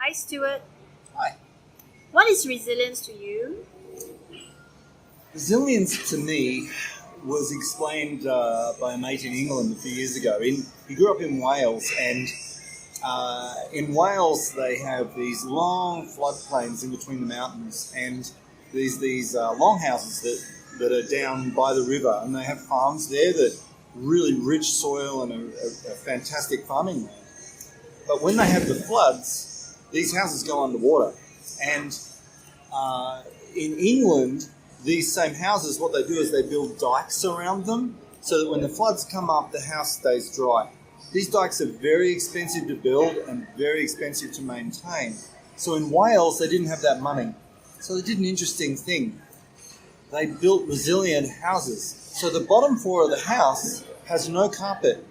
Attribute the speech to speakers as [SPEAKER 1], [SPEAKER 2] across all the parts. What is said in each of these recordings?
[SPEAKER 1] Hi, Stuart.
[SPEAKER 2] Hi.
[SPEAKER 1] What is resilience to you?
[SPEAKER 2] Resilience to me was explained by a mate in England a few years ago. He grew up in Wales, and in Wales they have these long floodplains in between the mountains, and these longhouses that are down by the river, and they have farms there that really rich soil and a fantastic farming land. But when they have the floods, these houses go underwater, and in England, these same houses, what they do is they build dikes around them so that when the floods come up, the house stays dry. These dikes are very expensive to build and very expensive to maintain. So in Wales, they didn't have that money. So they did an interesting thing. They built resilient houses. So the bottom floor of the house has no carpet,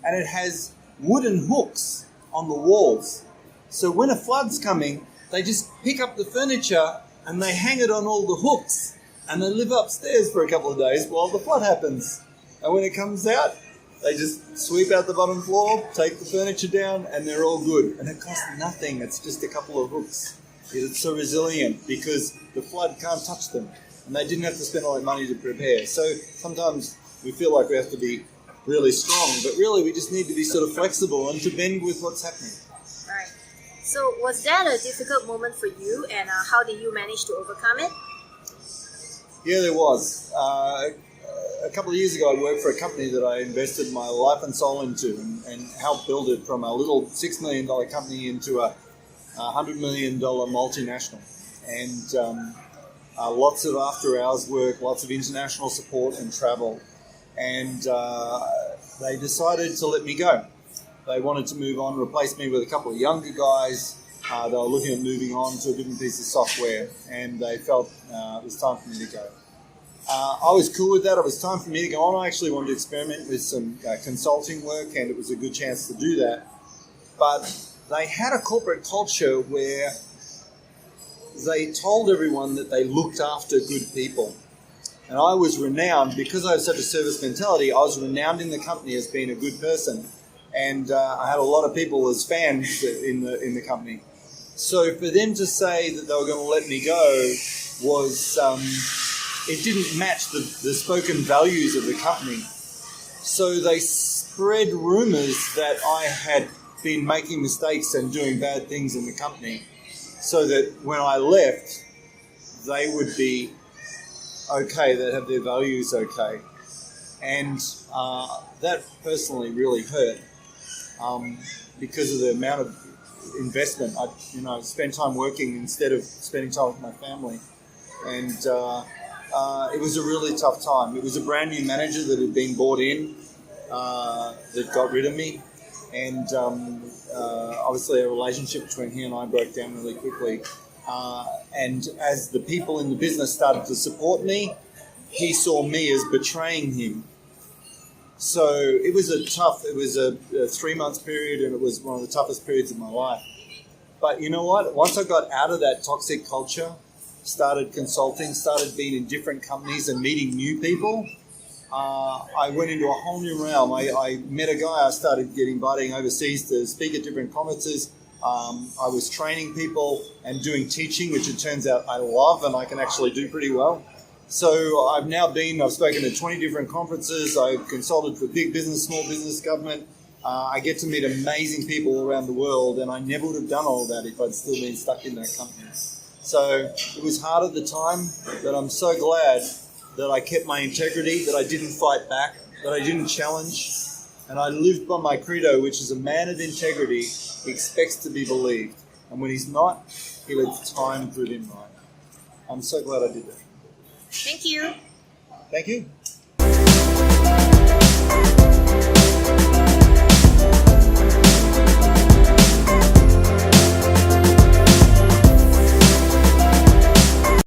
[SPEAKER 2] and it has wooden hooks on the walls. So when a flood's coming, they just pick up the furniture and they hang it on all the hooks, and they live upstairs for a couple of days while the flood happens. And when it comes out, they just sweep out the bottom floor, take the furniture down, and they're all good. And it costs nothing. It's just a couple of hooks. It's so resilient because the flood can't touch them, and they didn't have to spend all that money to prepare. So sometimes we feel like we have to be really strong, but really we just need to be sort of flexible and to bend with what's happening.
[SPEAKER 1] Right. So was that a difficult moment for you, and how did you manage to overcome it?
[SPEAKER 2] Yeah, there was. A couple of years ago, I worked for a company that I invested my life and soul into and helped build it from a little $6 million company into a $100 million multinational. And lots of after-hours work, lots of international support and travel. And they decided to let me go. They wanted to move on, replace me with a couple of younger guys. They were looking at moving on to a different piece of software, and they felt it was time for me to go. I was cool with that. It was time for me to go on. I actually wanted to experiment with some consulting work, and it was a good chance to do that. But they had a corporate culture where they told everyone that they looked after good people. And I was renowned, because I had such a service mentality, I was renowned in the company as being a good person. And I had a lot of people as fans in the company. So for them to say that they were going to let me go was, it didn't match the spoken values of the company. So they spread rumors that I had been making mistakes and doing bad things in the company, so that when I left, they would be okay, they'd have their values okay. And that personally really hurt because of the amount of investment. I spent time working instead of spending time with my family. And it was a really tough time. It was a brand new manager that had been brought in that got rid of me. And obviously a relationship between he and I broke down really quickly. And as the people in the business started to support me, he saw me as betraying him. So it was a 3 month period, and it was one of the toughest periods of my life. But you know what? Once I got out of that toxic culture, started consulting, started being in different companies and meeting new people, I went into a whole new realm. I met a guy. I started getting invited overseas to speak at different conferences. I was training people and doing teaching, which it turns out I love and I can actually do pretty well. So I've spoken to 20 different conferences. I've consulted for big business, small business, government. I get to meet amazing people around the world, and I never would have done all of that if I'd still been stuck in that company. So it was hard at the time, but I'm so glad that I kept my integrity, that I didn't fight back, that I didn't challenge, and I lived by my credo, which is a man of integrity expects to be believed. And when he's not, he lets time prove him right. I'm so glad I did that.
[SPEAKER 1] Thank you.
[SPEAKER 2] Thank you.